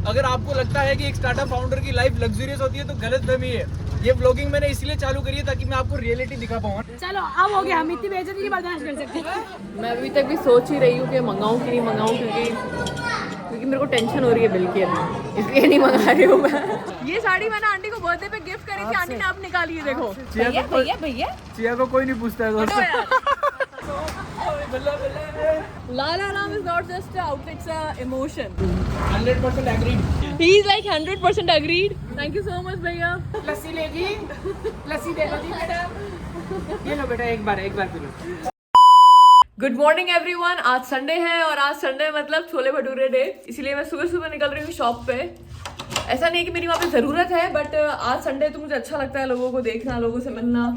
अगर आपको लगता है कि एक स्टार्टअप फाउंडर की लाइफ लग्जरियस होती है तो गलत फहमी है। ये व्लॉगिंग मैंने इसलिए चालू करी है ताकि मैं आपको रियलिटी दिखा पाऊँ। चलो अब हो गया, हम इतनी बेइज्जती नहीं बर्दाश्त कर सकते। मैं अभी तक भी सोच ही रही हूँ कि मंगाऊँ कि नहीं मंगाऊँ, क्योंकि मेरे को टेंशन हो रही है बिल की अभी, इसलिए नहीं मंगा रही हूँ मैं। ये साड़ी मैंने आंटी को बर्थडे पे गिफ्ट करी थी, आंटी ने अब निकाली है देखो। भैया भैया भैया चिया को कोई नहीं पूछता है दोस्तों। Lala Ram is not just an outfit, it's an emotion. 100% agreed. He is like 100% agreed. Thank you so much भैया। लस्सी लेगी, लस्सी दे दो जी मैडम। ये लो बेटा, एक बार पी लो। Good morning everyone. आज संडे है और आज संडे मतलब छोले भटूरे डे, इसलिए मैं सुबह सुबह निकल रही हूँ शॉप पे। ऐसा नहीं है कि मेरी वहाँ पे ज़रूरत है, बट आज संडे तो मुझे अच्छा लगता है लोगों को देखना, लोगों से मिलना,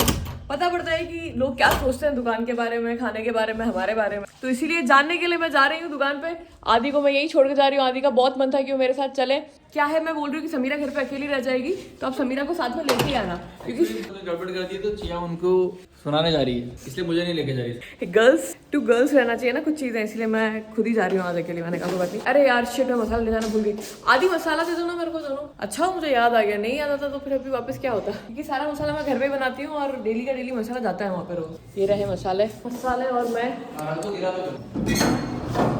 पता पड़ता है कि लोग क्या सोचते हैं दुकान के बारे में, खाने के बारे में, हमारे बारे में। तो इसीलिए जानने के लिए मैं जा रही हूँ दुकान पे। आदि को मैं यही छोड़ के जा रही हूँ। आदि का बहुत मन था कि वो मेरे साथ चले। क्या है, मैं बोल रही हूँ कि समीरा घर पे अकेली रह जाएगी, तो आप समीरा को साथ में लेके आना, क्योंकि गड़बड़ कर दी है तो चिया उनको सुनाने जा रही है, इसलिए मुझे नहीं लेके जा रही। गर्ल्स टू गर्ल्स रहना चाहिए ना कुछ चीज़ें, इसलिए मैं खुद ही जा रही हूँ आज अकेले। मैंने कहा बात नहीं। अरे यार शिट, मैं मसाला ले जाना भूल गई। आदि मसाला दे दो ना मेरे को दोनों। अच्छा मुझे याद आ गया, नहीं याद आता तो फिर अभी वापस क्या होता, क्योंकि सारा मसाला मैं घर पे बनाती हूँ और डेली का डेली मसाला जाता है वहाँ पे रोज। ये रहे मसाले और मैं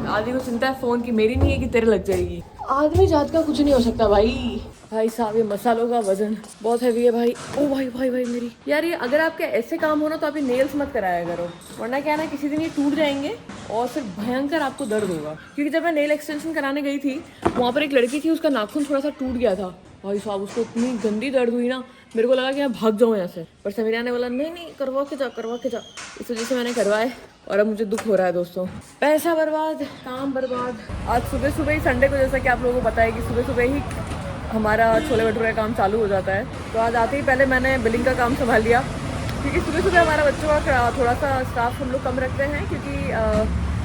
आदि को चिंता है फोन की, मेरी नहीं है कि तेरे लग जाएगी। आदमी जात का कुछ नहीं हो सकता भाई साहब। ये मसालों का वजन बहुत हैवी है भाई। ओ भाई मेरी यार, ये अगर आपके ऐसे काम हो ना तो आप ये नेल्स मत कराया करो, वरना क्या है ना किसी दिन ये टूट जाएंगे और फिर भयंकर आपको दर्द होगा। क्योंकि जब मैं नेल एक्सटेंशन कराने गई थी, वहाँ पर एक लड़की थी, उसका नाखून थोड़ा सा टूट गया था भाई साहब। उसको इतनी गंदी दर्द हुई ना, मेरे को लगा कि मैं भाग जाऊँ यहाँ से, पर समीरा ने बोला नहीं करवा के जा। इस वजह से मैंने करवाए और अब मुझे दुख हो रहा है दोस्तों। पैसा बर्बाद, काम बर्बाद। आज सुबह सुबह ही संडे को, जैसा कि आप लोगों को पता है कि सुबह सुबह ही हमारा छोले भटूरे का काम चालू हो जाता है। तो आज आते ही पहले मैंने बिलिंग का काम संभाल लिया, क्योंकि सुबह सुबह हमारा बच्चों का थोड़ा सा स्टाफ हम लोग कम रखते हैं, क्योंकि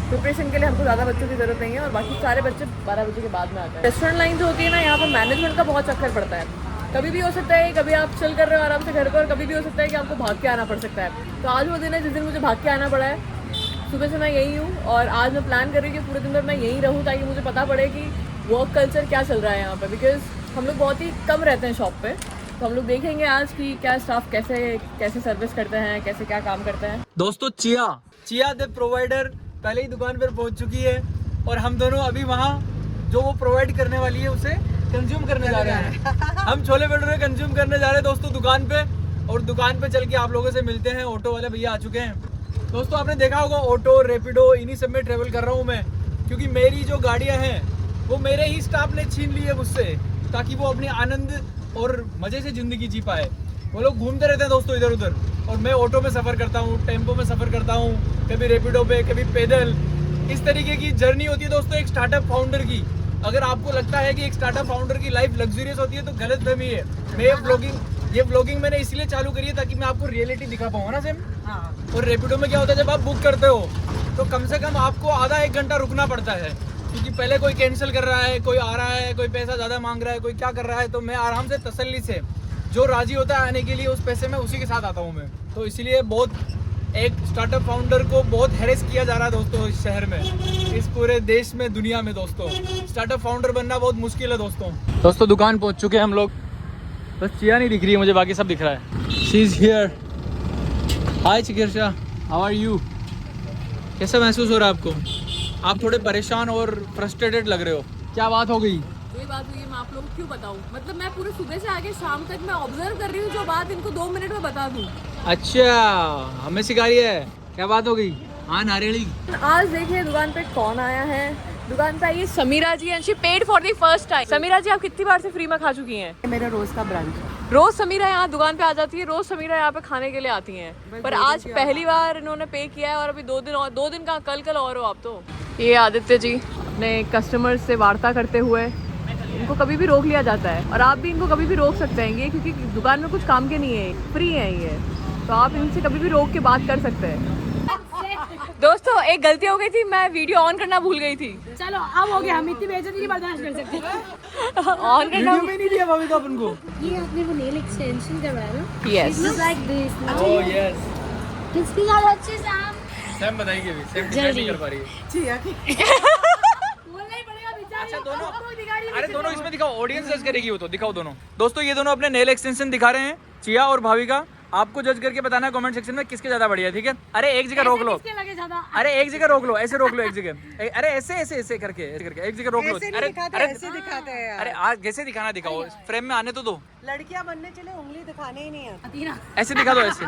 प्रिपरेशन के लिए हमको ज़्यादा बच्चों की ज़रूरत नहीं है और बाकी सारे बच्चे 12 बजे के बाद में आते हैं। रेस्टोरेंट लाइन जो होती है ना, यहाँ पर मैनेजमेंट का बहुत चक्कर पड़ता है। कभी भी हो सकता है कभी आप चिल कर रहे हो आराम से घर पर, और कभी भी हो सकता है कि आपको भाग के आना पड़ सकता है। तो आज वो दिन है जिस दिन मुझे भाग के आना पड़ा है। सुबह से मैं यहीं हूँ और आज मैं प्लान कर रही हूँ कि पूरे दिन भर मैं यहीं रहूँ, ताकि मुझे पता पड़े कि वर्क कल्चर क्या चल रहा है यहाँ पर, बिकॉज हम लोग बहुत ही कम रहते हैं शॉप पे। तो हम लोग देखेंगे आज कि क्या स्टाफ कैसे सर्विस करते हैं, कैसे क्या काम करते हैं। दोस्तों चिया द प्रोवाइडर पहले ही दुकान पर पहुंच चुकी है और हम दोनों अभी वहाँ जो वो प्रोवाइड करने वाली है उसे कंज्यूम करने जा रहे हैं। हम छोले भटूरे कंज्यूम करने जा रहे हैं दोस्तों दुकान पे, और दुकान पे चल के आप लोगों से मिलते हैं। ऑटो वाले भैया आ चुके हैं दोस्तों। आपने देखा होगा ऑटो, रैपिडो, इन्हीं सब में ट्रेवल कर रहा हूँ मैं, क्योंकि मेरी जो गाड़ियाँ हैं वो मेरे ही स्टाफ ने छीन ली है मुझसे, ताकि वो अपनी आनंद और मज़े से ज़िंदगी जी पाए। वो लोग घूमते रहते हैं दोस्तों इधर उधर, और मैं ऑटो में सफ़र करता हूँ, टेम्पो में सफ़र करता हूँ, कभी रैपिडो पे, कभी पैदल। इस तरीके की जर्नी होती है दोस्तों एक स्टार्टअप फाउंडर की। अगर आपको लगता है कि एक स्टार्टअप फाउंडर की लाइफ लग्जरियस होती है तो गलत फहमी है। मैं ये व्लॉगिंग मैंने इसलिए चालू करी है ताकि मैं आपको रियलिटी दिखा पाऊँ ना सेम। और रैपिडो में क्या होता है, जब आप बुक करते हो तो कम से कम आपको आधा 1 घंटा रुकना पड़ता है, क्योंकि पहले कोई कैंसिल कर रहा है, कोई आ रहा है, कोई पैसा ज़्यादा मांग रहा है, कोई क्या कर रहा है। तो मैं आराम से तसल्ली से, जो राजी होता है आने के लिए उस पैसे में, उसी के साथ आता हूँ मैं। तो इसीलिए एक स्टार्टअप फाउंडर को बहुत हैरेस किया जा रहा है दोस्तों इस शहर में, इस पूरे देश में, दुनिया में। दोस्तों स्टार्टअप फाउंडर बनना बहुत मुश्किल है दोस्तों दुकान पहुंच चुके हैं हम लोग। बस चिया नहीं दिख रही है मुझे, बाकी सब दिख रहा है। She is here. हाय चिकित्सा, हाउ आर यू? कैसा महसूस हो रहा है आपको? आप थोड़े परेशान और फ्रस्ट्रेटेड लग रहे हो, क्या बात हो गई? ये बात हुई है, मैं आप लोगों को क्यों बताऊं? मतलब मैं पूरे सुबह से आके शाम तक मैं ऑब्जर्व कर रही हूँ, जो बात इनको 2 मिनट में बता दूं। अच्छा, हमें सिखा रही है, क्या बात हो गई? हाँ नारियली। आज देखिए दुकान पे कौन आया है। दुकान पे आई है Sameera ji, and she paid for the first time. Sameera ji, आप कितनी बार से फ्री में खा चुकी हैं? मेरा रोज का ब्रांच। रोज समीरा यहाँ दुकान पे आ जाती है, रोज समीरा यहाँ पे खाने के लिए आती हैं, पर आज पहली बार इन्होंने पे किया है। और अभी 2 दिन का कल और हो आप तो। ये आदित्य जी अपने कस्टमर से वार्ता करते हुए, इनको कभी भी रोक लिया जाता है और आप भी इनको कभी भी रोक सकते हैं, क्योंकि दुकान में कुछ काम के नहीं है, फ्री है ये, तो आप इनसे कभी भी रोक के बात कर सकते हैं। दोस्तों एक गलती हो गई थी, मैं वीडियो ऑन करना भूल गई थी। चलो अब हो गया, हम इतनी बेइज्जती नहीं बर्दाश्त कर सकते। ऑन करना वीडियो में नहीं दिया भाभी का अपन को। ये आपने वो नेल एक्सटेंशन करवाया ना? Yes, It's like this. Oh yes. किसकी गाल अच्छी साहब? सैम बताएगी, अभी सैम डिसाइड नहीं कर पा रही है। बोलना ही पड़ेगा बेचारी। अच्छा दोनों अरे दोनों इसमें दिखाओ, ऑडियंस जज करेगी वो तो, दिखाओ दोनों। दोस्तों ये दोनों अपने नेल एक्सटेंशन दिखा रहे हैं, चिया और भाविका। आपको जज करके बताना है कमेंट सेक्शन में किसके ज्यादा बढ़िया है, ठीक है? अरे एक जगह रोक लो, अरे एक जगह रोक लो, ऐसे रोक लो एक जगह, अरे ऐसे ऐसे ऐसे करके एक जगह रोक लो। अरे ऐसे दिखाते हैं यार। अरे आज कैसे दिखाना दिखाओ, फ्रेम में आने तो दो। लड़कियां बनने चले उंगली दिखाने ही नहीं आती। ऐसे दिखा दो ऐसे।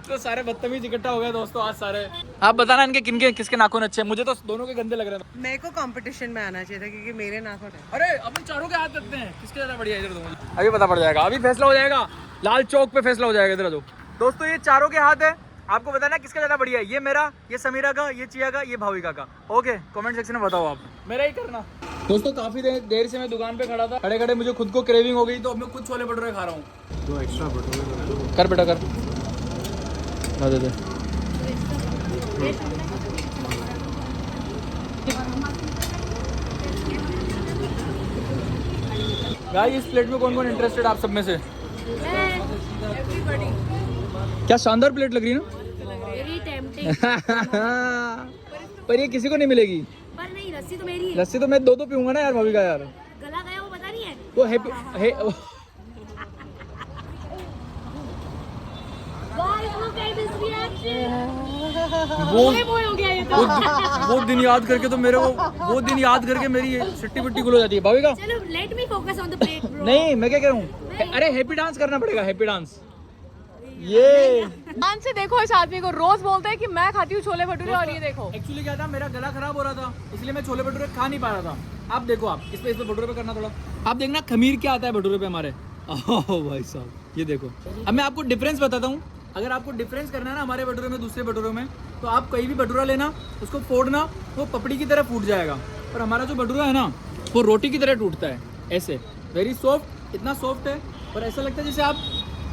तो सारे बदतमीज इकट्ठा हो गए दोस्तों आज सारे। आप बताना इनके किनके किसके नाखून अच्छे हैं, मुझे तो दोनों के गंदे लग रहे थे। मेरे को कंपटीशन में आना चाहिए था क्योंकि मेरे नाखून है। अरे अपन चारों के हाथ रखते हैं, किसके ज्यादा बढ़िया है इधर तो अभी पता पड़ जाएगा, अभी फैसला हो जाएगा, लाल चौक पे फैसला हो जाएगा इधर तो। दोस्तों ये चारों के हाथ है, आपको बताना है किसका ज्यादा बढ़िया है, ये मेरा, ये समीरा का, ये चिया का, ये भाविका का। ओके कमेंट सेक्शन में बताओ आप, मेरा ही करना। दोस्तों काफी देर से मैं दुकान पे खड़ा था, खड़े खड़े मुझे खुद को क्रेविंग हो गई, तो अब मैं खुद छोले भटूरे खा रहा हूँ। दो एक्स्ट्रा भटूरे कर बेटा कर, दे दे। गाइस इस प्लेट में कौन कौन इंटरेस्टेड आप सब में से? क्या शानदार प्लेट लग रही है ना। पर ये किसी को नहीं मिलेगी। पर नहीं, लस्सी तो मेरी है। लस्सी तो मैं दो पीऊंगा ना यार भाविका यार। गला गया वो पता नहीं है। वो happy Guys, look at this reaction. वो हो गया ये तो। वो दिन याद करके तो मेरे को, वो दिन याद करके मेरी सिट्टी पिट्टी गुल हो जाती है भाविका। चलो let me focus on the plate bro. नहीं मैं क्या कह रहा हूँ, अरे हैप्पी डांस करना पड़ेगा, हैप्पी डांस। ये ध्यान से देखो इस आदमी को, रोज बोलते हैं कि मैं खाती हूँ छोले भटूरे और ये देखो। एक्चुअली क्या था, मेरा गला खराब हो रहा था, इसलिए मैं छोले भटूरे खा नहीं पा रहा था। आप देखो, आप इस पे भटूरे पे करना थोड़ा, आप देखना खमीर क्या आता है भटूरे पे हमारे। ओह भाई साहब ये देखो। अब मैं आपको डिफरेंस बताता हूँ, अगर आपको डिफरेंस करना है ना हमारे भटूरे में दूसरे भटूरे में, तो आप कहीं भी भटूरा लेना, उसको फोड़ना, वो पपड़ी की तरह फूट जाएगा। और हमारा जो भटूरा है ना वो रोटी की तरह टूटता है, ऐसे वेरी सॉफ्ट, इतना सॉफ्ट है और ऐसा लगता है जैसे आप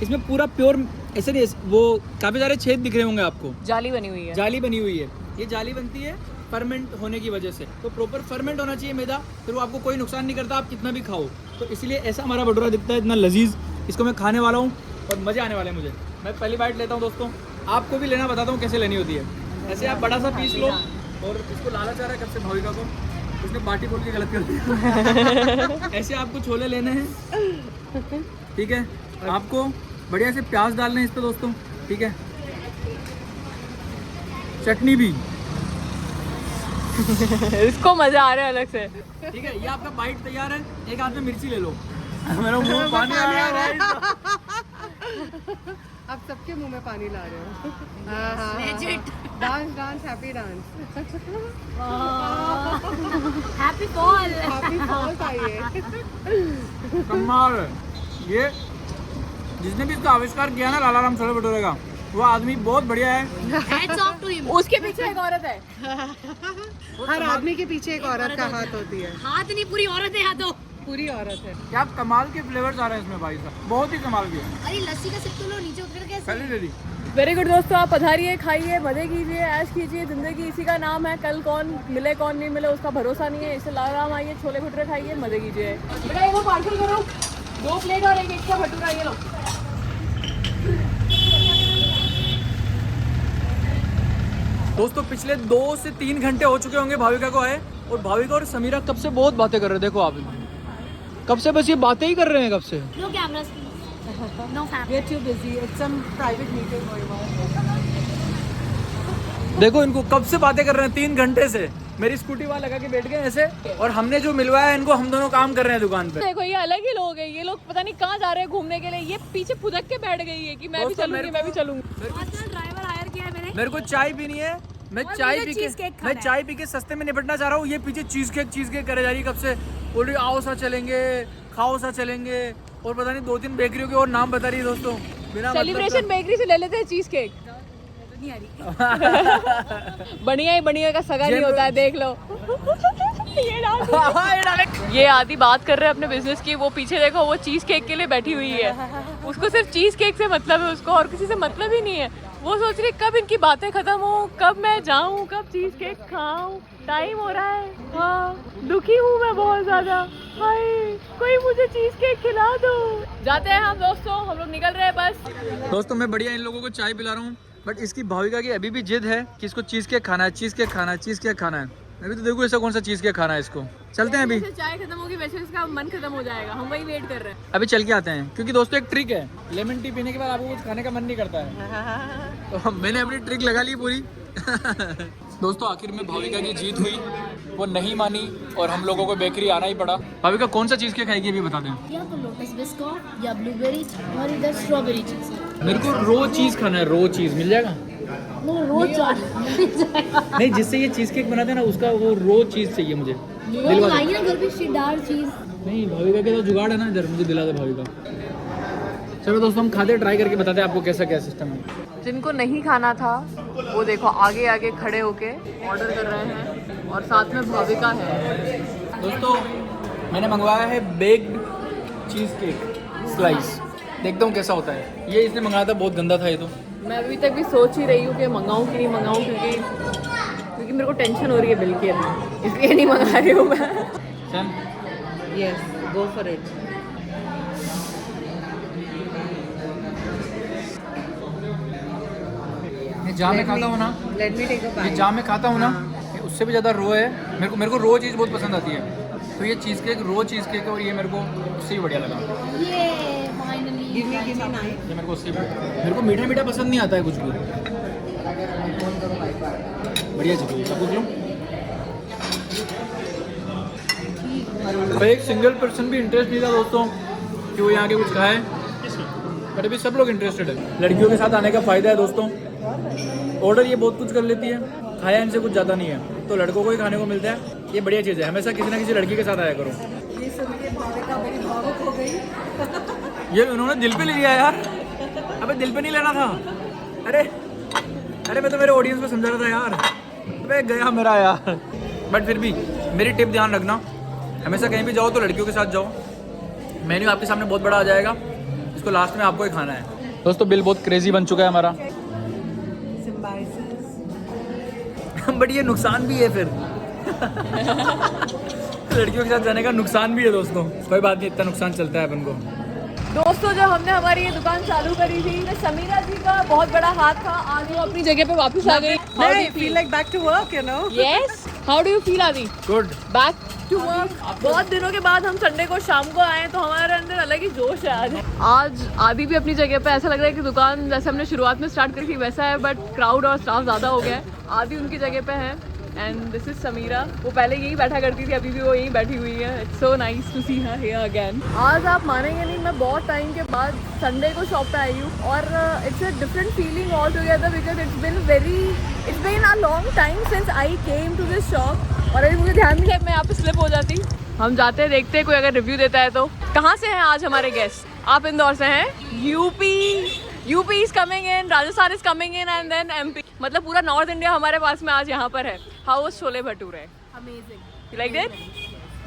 इसमें पूरा प्योर, ऐसे नहीं, वो काफ़ी सारे छेद दिख रहे होंगे आपको, जाली बनी हुई है। जाली बनी हुई है। ये जाली बनती है फर्मेंट होने की वजह से, तो प्रॉपर फर्मेंट होना चाहिए मैदा, फिर वो आपको कोई नुकसान नहीं करता, आप कितना भी खाओ। तो इसलिए ऐसा हमारा भटूरा दिखता है, इतना लजीज। इसको मैं खाने वाला हूँ और मज़े आने वाले हैं मुझे। मैं पहली बाइट लेता हूँ दोस्तों, आपको भी लेना बताता हूँ कैसे लेनी होती है। ऐसे आप बड़ा सा पीस लो, और इसको लालच आ रहा है कब से भाविका को, उसने बाटी बोल के गलत कर दिया। ऐसे आपको छोले लेने हैं, ठीक है? आपको बढ़िया से प्याज डालने हैं इस पे दोस्तों, ठीक है? चटनी भी। इसको मजा आ रहा है अलग से। ठीक है, ये आपका बाइट तैयार है, एक हाथ में मिर्ची ले लो। मेरा मुंह में पानी आ रहा है। आप सबके मुंह में पानी ला रहे हो। Dance dance happy dance. Happy fall. Happy fall चाहिए। कमाल है। ये जिसने भी इसका आविष्कार किया ना लालाराम छोले भटूरे का, वो आदमी बहुत बढ़िया है। Hats off to him. उसके पीछे एक औरत है। हर आदमी के पीछे एक औरत का हाथ होती है। हाथ नहीं, पूरी औरत है हाथों। पूरी औरत है। क्या कमाल के फ्लेवर्स आ रहे हैं इसमें भाई साहब, बहुत ही कमाल के। अरे लस्सी का सिप तो लो, नीचे उतर कैसे? पहले ले ली। वेरी गुड दोस्तों, आप पधारिए, खाइए, मजे कीजिए, ऐश कीजिए। जिंदगी इसी का नाम है, कल कौन मिले कौन नहीं मिले उसका भरोसा नहीं है। इससे लाराम आइए, छोले भटूरे खाइए, मजे कीजिए। बेटा ये लो पार्सल करो, 2 प्लेट और एक एक्स्ट्रा भटूरा, ये लो। दोस्तों पिछले 2 से 3 घंटे हो चुके होंगे भाविका को आए, और भाविका और समीरा कब से बहुत बातें कर रहे हैं। देखो आप कब से बस ये बातें ही कर रहे हैं कब से। No cameras please. No family. We are too busy. It's some private meeting going on. देखो इनको कब से बातें कर रहे हैं, 3 घंटे से। मेरी स्कूटी वहाँ लगा के बैठ गए ऐसे, और हमने जो मिलवाया इनको, हम दोनों काम कर रहे हैं दुकान पे। देखो ये अलग ही लोग हैं, ये लोग पता नहीं कहाँ जा रहे हैं घूमने के लिए। ये पीछे फुदक के बैठ गई है कि मैं भी चलूंगी, मैं भी चलूंगी। आजकल ड्राइवर हायर किया है मैंने। मेरे को चाय पीनी है, मैं और चाय मुझे पी के cheesecake खाना मैं चाय पी के सस्ते में निपटना चाह रहा हूँ। ये पीछे चीज केक करे जा रही है कब से, बोल रही आओ सा चलेंगे, खाओ सा चलेंगे, और पता नहीं 2-3 बेकरियों के और नाम बता रही है दोस्तों बिना सेलिब्रेशन बेकरी से ले लेते हैं चीज केक। नहीं आ रही। बढ़िया ही बढ़िया का सगा नहीं होता है, देख लो। ये आदि बात कर रहे हैं अपने बिजनेस की, वो पीछे देखो वो चीज केक के लिए बैठी हुई है। उसको सिर्फ चीज केक से मतलब है, उसको और किसी से मतलब ही नहीं है। वो सोच रही कब इनकी बातें खत्म हो, कब मैं जाऊं, कब चीज केक खाऊं, टाइम हो रहा है। हाँ दुखी हूँ मैं बहुत ज्यादा, हाय कोई मुझे चीज केक खिला दो। जाते हैं हम दोस्तों, हम लोग निकल रहे हैं बस। दोस्तों मैं बढ़िया इन लोगों को चाय पिला रहा हूँ, बट इसकी भाविका की अभी भी जिद है कि इसको चीज केक खाना है, चीज केक खाना है, चीज केक खाना है। अभी तो देखो ऐसा कौन सा चीज़ केक खाना है इसको। चलते हैं अभी। चाय खत्म होगी वैसे इसका मन खत्म हो जाएगा, हम वही वेट कर रहे हैं। अभी चल के आते हैं, क्योंकि दोस्तों एक ट्रिक है, लेमन टी पीने के बाद आपको कुछ खाने का मन नहीं करता है। तो मैंने अपनी ट्रिक लगा ली पूरी। दोस्तों आखिर में भाविका की जीत हुई, वो नहीं मानी और हम लोगों को बेकरी आना ही पड़ा। भाविका कौन सा चीज़ केक खाएगी अभी बता दें। या तो लोटस बिस्कुट या ब्लूबेरी और इधर स्ट्रॉबेरी चीज। मेरे को रो चीज़ खाना है, रो चीज़ मिल जाएगा? रोज नहीं, जिससे ये चीज़ केक बनाते हैं ना उसका वो रो चीज़ चाहिए मुझे। दिलवा दे। ना घर पे शेडार चीज। नहीं भाविका के तो जुगाड़ है ना इधर, मुझे दिला दे भाविका। चलो दोस्तों हम खाते ट्राई करके बताते हैं आपको कैसा क्या सिस्टम है। जिनको नहीं खाना था वो देखो आगे आगे खड़े होके ऑर्डर कर रहे हैं और साथ में भाविका है। दोस्तों मैंने मंगवाया है बेक्ड चीज़ केक स्लाइस, देखता हूँ कैसा होता है। ये इसने मंगाया था, बहुत गंदा था ये तो। मैं अभी तक भी सोच ही रही हूँ कि मंगाऊँ कि नहीं मंगाऊँ, क्योंकि मेरे को टेंशन हो रही है बिल की अभी, इसलिए नहीं मंगा रही हूँ मैं। Sam Yes, go for it. मैं जहाँ में खाता हूँ ना, Let me take a ये bite. जहाँ मैं खाता हूँ ना ये उससे भी ज़्यादा रो है। मेरे को रो चीज़ बहुत पसंद आती है, तो ये चीज़ केक रो चीज़ केक है और ये मेरे को उससे ही बढ़िया लगा। ये फाइनली Give me knife. ये मेरे को उससे मेरे को मीठा मीठा पसंद नहीं आता है कुछ भी। बढ़िया चीज़ है, सब कुछ लो। भाई एक सिंगल पर्सन भी इंटरेस्ट नहीं था दोस्तों कि वो यहाँ के कुछ खाए, बट अभी सब लोग इंटरेस्टेड है। लड़कियों के साथ आने का फ़ायदा है दोस्तों, ऑर्डर ये बहुत कुछ कर लेती है, खाया इनसे कुछ ज़्यादा नहीं है, तो लड़कों को ही खाने को मिलता है। ये बढ़िया चीज़ है, हमेशा किसी ना किसी लड़की के साथ आया करो। ये सुन के भाविका बड़ी भावुक हो गई। ये उन्होंने दिल पे ले लिया यार, अबे दिल पे नहीं लेना था। अरे मैं तो मेरे ऑडियंस को समझा रहा था यार, अबे गया मेरा यार। बट फिर भी मेरी टिप ध्यान रखना, हमेशा कहीं भी जाओ तो लड़कियों के साथ जाओ। मेन्यू आपके सामने बहुत बड़ा आ जाएगा, इसको लास्ट में आपको ही खाना है। दोस्तों बिल बहुत क्रेजी बन चुका है हमारा। बट ये नुकसान भी है फिर। लड़कियों के साथ जाने का नुकसान भी है दोस्तों, कोई बात नहीं, इतना नुकसान चलता है अपन को। दोस्तों जब हमने हमारी ये दुकान चालू करी थी तो समीरा जी का बहुत बड़ा हाथ था, आज वो अपनी जगह पे वापस आ गई। I feel like back to work, you know. Yes, how do you feel Aadi? Good. Back to work. बहुत दिनों के बाद हम संडे को शाम को आए तो हमारे अंदर अलग ही जोश है। आज आदि भी अपनी जगह पे, ऐसा लग रहा है कि दुकान जैसे हमने शुरुआत में स्टार्ट करी थी वैसा है, बट क्राउड और स्टाफ ज़्यादा हो गया है। आदि उनकी जगह पे है एंड दिस इज समीरा, वो पहले यही बैठा करती थी, अभी भी वो यही बैठी हुई है। It's so nice to see her here again. आज आप मानेंगे नहीं, मैं बहुत टाइम के बाद संडे को शॉप पे आई हूँ और it's a different feeling altogether because it's been a long time since I came to this shop. और अभी मुझे ध्यान नहीं है, मैं यहाँ पे स्लिप हो जाती। हम जाते हैं, देखते हैं कोई अगर रिव्यू देता है तो। कहाँ से हैं आज हमारे गेस्ट? आप इंदौर से हैं? UP is coming in, Rajasthan is coming in and then MP, मतलब पूरा नॉर्थ इंडिया हमारे पास में आज यहाँ पर है। How was chole bhature? Amazing, you like that?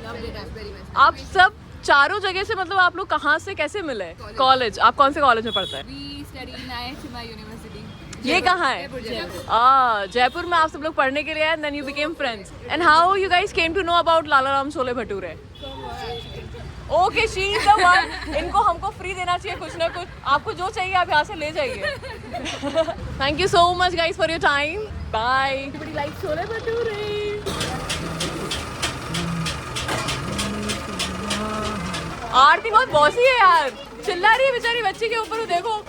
Loved it very much. आप सब चारों जगह से, मतलब आप लोग कहाँ से कैसे मिले? कॉलेज, आप कौन से कॉलेज में पढ़ते हैं? We study in IHMI university. ये कहाँ है? जयपुर में आप सब लोग पढ़ने के लिए आए, then you became friends. And how you guys came to know about Lalaram chole bhature? Okay, she is the one. इनको हमको फ्री देना चाहिए कुछ ना कुछ, आपको जो चाहिए आप यहाँ से ले जाइए। Thank you so much guys for your time, bye. बड़ी लाइक छोले भटूरे। आरती बहुत बॉसी है यार, चिल्ला रही है बेचारी बच्ची के ऊपर, देखो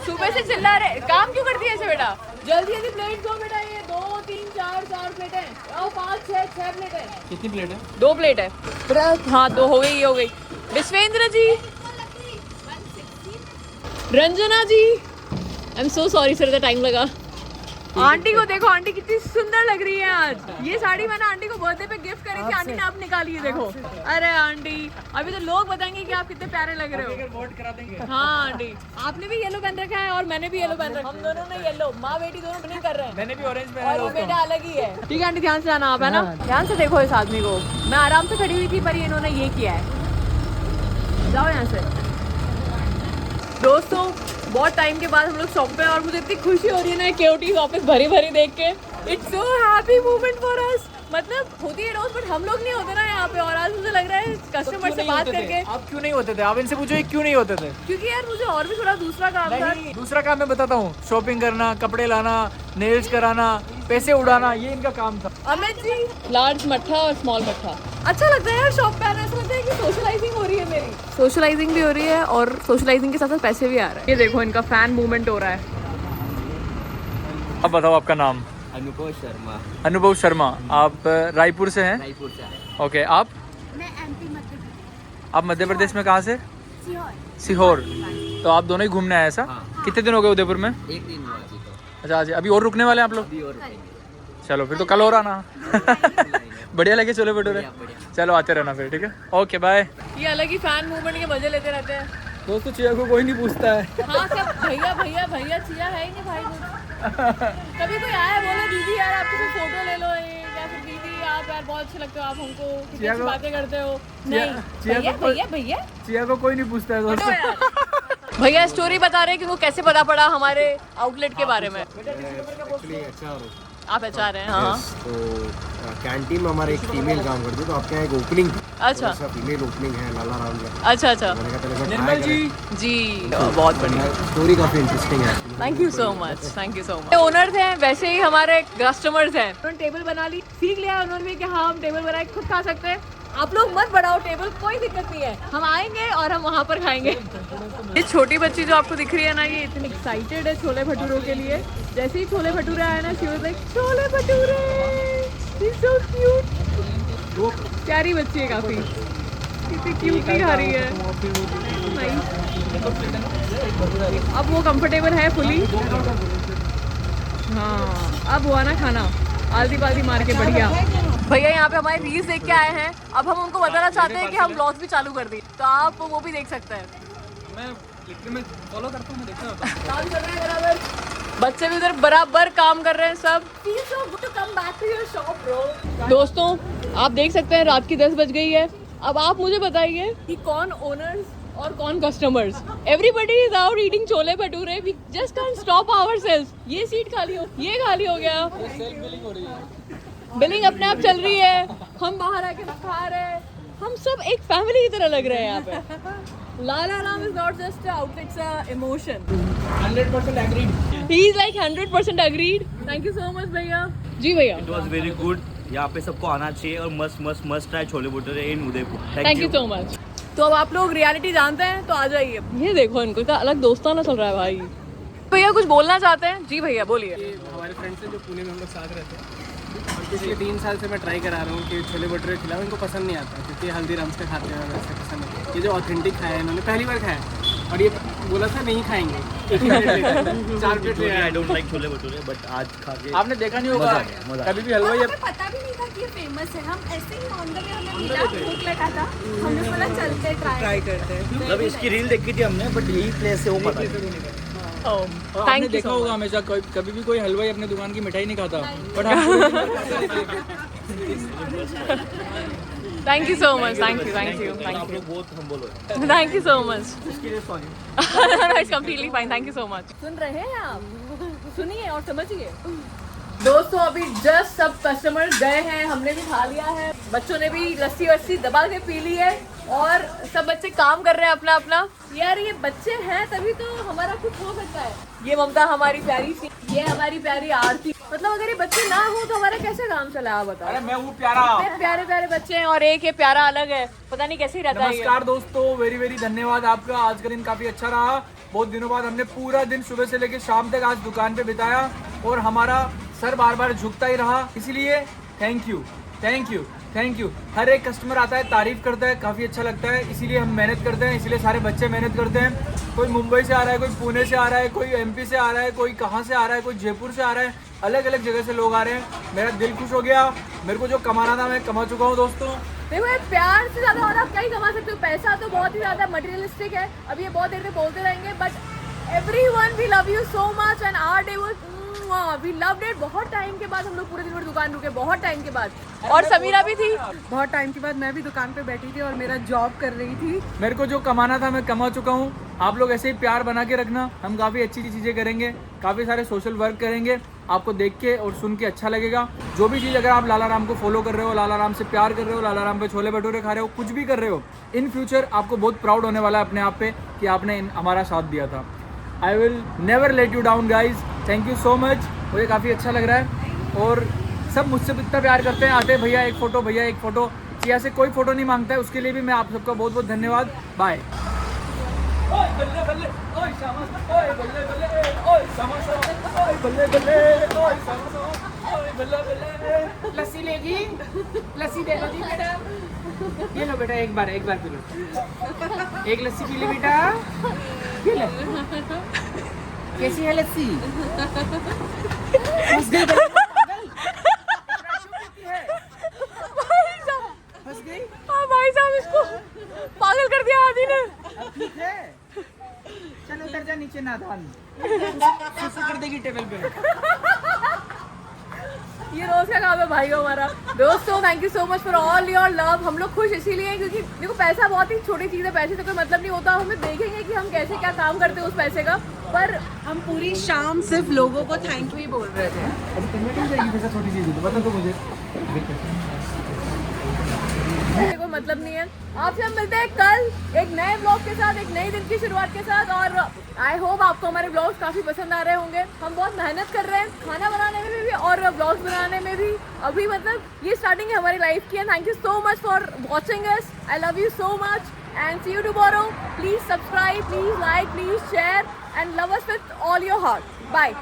सुबह से चिल्ला रहे। काम क्यों करती है ऐसे बेटा? जल्दी जल्दी प्लेट दो बेटा, ये 2 3 4 प्लेटें और 5 6 प्लेटें। कितनी प्लेट है? 2 प्लेट है। हाँ 2 हो गई, हो गई। Vishvendra ji, Ranjana ji, I am so sorry sir, time लगा। आंटी को देखो, आंटी कितनी सुंदर लग रही है आज। ये साड़ी मैंने आंटी को बर्थडे पे गिफ्ट करी थी, आंटी ने आप निकाली है, देखो। अरे आंटी, अभी तो लोग बताएंगे कि आप कितने प्यारे लग रहे हो। वोट करा देंगे। हाँ आंटी, आपने भी येलो पहन रखा है और मैंने भी येलो पहन रखा है। हम दोनों ने येलो, माँ बेटी दोनों ट्विनिंग कर रहे हैं। मैंने भी ऑरेंज और पहना वो दोस्तों। बेटा अलग ही है। ठीक है आंटी, ध्यान से जाना आप, है ना? ध्यान से देखो इस आदमी को। मैं आराम से खड़ी हुई थी पर इन्होंने ये किया है। जाओ यहाँ से। दोस्तों बहुत टाइम के बाद हम लोग शॉप पे हैं और मुझे इतनी खुशी हो रही है ना KOT's ऑफिस भरी भरी देख के। It's so happy moment for us. मतलब होती है रोज, बट हम लोग नहीं होते ना यहाँ पे, और आज मुझे लग रहा है कस्टमर से बात करके। आप क्यों नहीं होते थे? आप इनसे पूछो क्यों नहीं होते थे? क्योंकि यार मुझे और भी थोड़ा दूसरा काम था। दूसरा काम मैं बताता हूँ, शॉपिंग करना, कपड़े लाना, नेल्स कराना, पैसे उड़ाना, ये इनका काम था। अमित जी, लार्ज मट्ठा और स्मॉल मट्ठा अच्छा लगता है यार शॉप पे आना। ऐसा लगता है कि सोशलाइजिंग हो रही है मेरी, सोशलाइजिंग भी हो रही है और सोशलाइजिंग के साथ साथ पैसे भी आ रहे हैं। ये देखो इनका फैन मूवमेंट हो रहा है। अब बताओ आपका नाम? अनुभव शर्मा, अनुभव शर्मा। आप रायपुर से हैं? रायपुर से आए। ओके, आप? मैं एमपी मध्य प्रदेश आप मध्य प्रदेश में कहाँ से? सीहोर। सीहोर। तो आप दोनों ही घूमने आए ऐसा? हाँ। कितने दिन हो गए उदयपुर में? एक दिन हुआ अभी तो, अच्छा, आज अभी और रुकने वाले हैं आप लोग? अभी और रुकेंगे। चलो फिर तो कल और आना। बढ़िया लगे छोले भटूरे? बढ़िया। चलो आते रहना फिर, ठीक है? Okay bye. ये अलग ही फैन मूवमेंट के मजे लेते रहते हैं। दोस्तों चिया को कोई नहीं पूछता है। हाँ सब भैया भैया भैया चिया है ही नहीं भाई कुछ। कभी कोई आया बोले दीदी यार आपके साथ फोटो ले लो, या फिर दीदी आप यार बहुत अच्छे लगते हो आप हमको, कितनी चिया अच्छी को- बातें करते हो। चिया- नहीं चिया भैया को कोई- भैया भैया चिया को कोई नहीं पूछता है हटो दोस्तों। यार। भैया स्टोरी बता रहे हैं कि वो कैसे पता पड़ा हमारे आउटलेट के बारे में। एक्चुअली HR आप HR हैं? हाँ तो कैंटीन में हमारे एक फीमेल काम करती है, तो आपके यहाँ एक ओपनिंग अच्छा फीमेल ओपनिंग है लाला राम का। अच्छा अच्छा मैंने कहा पहले निर्मल जी, जी बहुत बढ़िया। स्टोरी काफी इंटरेस्टिंग है। Thank you so much, thank you so much. Owners हैं वैसे ही हमारे कस्टमर्स हैं। उन्होंने टेबल बना ली, सीख लिया उन्होंने भी कि हाँ हम टेबल बनाए खुद खा सकते हैं। आप लोग मत बढ़ाओ टेबल, कोई दिक्कत नहीं है, हम आएंगे और हम वहाँ पर खाएंगे। ये छोटी बच्ची जो आपको दिख रही है ना, ये इतनी एक्साइटेड है छोले भटूरों के लिए। जैसे ही छोले भटूरे आए ना, she was like chole bhature, she so cute. प्यारी बच्ची है काफी, कितनी क्यूटली खा रही है। Nice। अब वो कंफर्टेबल है फुली। हाँ अब हुआ ना खाना, आलती पालती मार के बढ़िया। भैया यहाँ पे हमारे रील्स देख के आए हैं, अब हम उनको बताना चाहते हैं कि हम ब्लॉग्स भी चालू कर दिए, तो आप वो भी देख सकते हैं। मैं लिटरली में फॉलो करता हूँ, मैं देखता रहता हूँ। काम चल रहा है बराबर, बच्चे भी उधर बराबर काम कर रहे हैं सब। Feels so good to come back to your shop, bro। दोस्तों आप देख सकते हैं रात की 10 बज गई है। अब आप मुझे बताइए कि कौन ओनर्स और कौन customers. Everybody is out eating chole bhature, we just can't stop ourselves. ये सीट खाली हो, ये खाली हो गया, बिलिंग अपने आप चल रही है, हम बाहर आके खा रहे हैं, हम सब एक फैमिली की तरह लग रहे हैं यहाँ पे। लाला Ram is not just a outlet, it's a emotion. 100% agreed। He is like 100% agreed. Thank you so much भैया। जी भैया। It was very good। यहाँ पे सबको आना चाहिए और must try chole bhature in Udaipur. Thank you so much. तो अब आप लोग रियलिटी जानते हैं तो आ जाइए। ये देखो इनको का अलग दोस्ताना चल रहा है भाई। भैया कुछ बोलना चाहते हैं? जी भैया बोलिए। ये हमारे फ्रेंड्स हैं जो पुणे में हम लोग साथ रहते हैं, और पिछले 3 साल से मैं ट्राई करा रहा हूँ कि छोले भटूरे खिलाओ। इनको पसंद नहीं आता क्योंकि हल्दीराम्स का खाते हैं, वैसे पसंद नहीं। ये जो ऑथेंटिक खाया है इन्होंने, पहली बार खाया और ये बोला था नहीं खाएंगे, एक ही प्लेट लेकर 4 प्लेट ले आए। I don't like chole bhature but आज खा के आपने देखा नहीं होगा कभी भी हलवाई हमें पता भी नहीं था कि ये फेमस है। हम ऐसे ही ऑन द वे हमें मिला, भूख लगा था, हमने बोला चलते ट्राई करते हैं। मतलब इसकी रील देखी थी हमने, बट यही प्लेस है वो पता नहीं। आपने थैंक यू देखा होगा हमेशा कभी भी कोई हलवाई अपने दुकान की मिठाई नहीं खाता, but thank you so much, thank you thank you आप थैंक यू लोग बहुत हम्बल हो। Thank you so much. इसके लिए sorry. It's completely fine, thank you so much. सुन रहे हैं आप, सुनिए और समझिए। दोस्तों अभी जस्ट सब कस्टमर्स गए हैं, हमने भी खा लिया है, बच्चों ने भी लस्सी वस्सी दबा के पी ली है और सब बच्चे काम कर रहे हैं अपना अपना। यार ये बच्चे हैं तभी तो हमारा कुछ हो सकता है। ये ममता हमारी प्यारी सी, ये हमारी प्यारी आरती। मतलब अगर ये बच्चे ना हो तो हमारा कैसे काम चला, आप बताओ। अरे मैं वो प्यारा। इतने प्यारे प्यारे बच्चे हैं और एक ये प्यारा अलग है, पता नहीं कैसे ही रहता है ये। नमस्कार दोस्तों, वेरी वेरी धन्यवाद आपका। आज का दिन काफी अच्छा रहा। बहुत दिनों बाद हमने पूरा दिन सुबह से लेकर शाम तक आज दुकान पे बिताया और हमारा सर बार बार झुकता ही रहा, इसलिए thank you thank you thank you. हर एक कस्टमर आता है, तारीफ करता है, काफ़ी अच्छा लगता है, इसीलिए हम मेहनत करते हैं, इसीलिए सारे बच्चे मेहनत करते हैं। कोई मुंबई से आ रहा है, कोई पुणे से आ रहा है, कोई MP से आ रहा है, कोई कहाँ से आ रहा है, कोई जयपुर से आ रहा है, अलग अलग जगह से लोग आ रहे हैं। मेरा दिल खुश हो गया, मेरे को जो कमाना था मैं कमा चुका हूँ दोस्तों। देखो ये प्यार से ज्यादा और आप क्या ही कमा सकते हो। पैसा तो बहुत ही ज्यादा मटेरियलिस्टिक है, अब ये बहुत देर से बोलते रहेंगे, but everyone we love you so much and our day was we loved it. बहुत टाइम के बाद हम लोग पूरे दिन भर दुकान रुके, बहुत टाइम के बाद, और समीरा भी थी। बहुत टाइम के बाद मैं भी दुकान पे बैठी थी और मेरा जॉब कर रही थी। मेरे को जो कमाना था मैं कमा चुका हूँ। आप लोग ऐसे ही प्यार बना के रखना, हम काफ़ी अच्छी चीज़ें करेंगे, काफ़ी सारे सोशल वर्क करेंगे, आपको देख के और सुन के अच्छा लगेगा। जो भी चीज़ अगर आप लाला राम को फॉलो कर रहे हो, लाला राम से प्यार कर रहे हो, लाला राम पे छोले भटूरे खा रहे हो, कुछ भी कर रहे हो, इन फ्यूचर आपको बहुत प्राउड होने वाला है अपने आप पे कि आपने हमारा साथ दिया था। I will never let you down guys, thank you so much. मुझे काफ़ी अच्छा लग रहा है। और सब मुझसे इतना प्यार करते हैं, आते भैया एक फ़ोटो, भैया एक फ़ोटो। चिया से कोई फ़ोटो नहीं मांगता है, उसके लिए भी मैं आप सबका बहुत बहुत धन्यवाद। बाय। लस्सी लेगी, लस्सी दे दो जी मैडम। ये लो बेटा, एक बार पी लो, एक लस्सी पी लो बेटा, ये ले। कैसी है लस्सी? फंस गई पागल। फंस गई। हाँ भाई साहब, इसको पागल कर दिया आदि ने। अब ठीक है, चल उतर जा नीचे, नादान सुसु कर देगी टेबल पे। ये रोज का काम है भाई को हमारा। दोस्तों thank you so much for all your love. हम लोग खुश इसीलिए हैं क्योंकि देखो पैसा बहुत ही छोटी चीज़ है, पैसे से कोई मतलब नहीं होता। हमें देखेंगे कि हम कैसे क्या काम करते हैं उस पैसे का, पर हम पूरी शाम सिर्फ लोगों को थैंक यू ही बोल रहे थे। अभी तुम्हें क्यों जाएगी पैसा, छोटी चीज़ है तो बता तो मुझे। पैसे को मतलब नहीं है। आपसे हम मिलते हैं कल एक नए ब्लॉग के साथ, एक नई दिन की शुरुआत के साथ। और आई होप आपको हमारे ब्लॉग्स काफ़ी पसंद आ रहे होंगे। हम बहुत मेहनत कर रहे हैं खाना बनाने में भी और ब्लॉग्स बनाने में भी। अभी मतलब ये स्टार्टिंग है हमारी लाइफ की। Thank you so much for watching us. I love you so much and see you tomorrow. Please subscribe, please like, please share and love us with all your heart. Bye.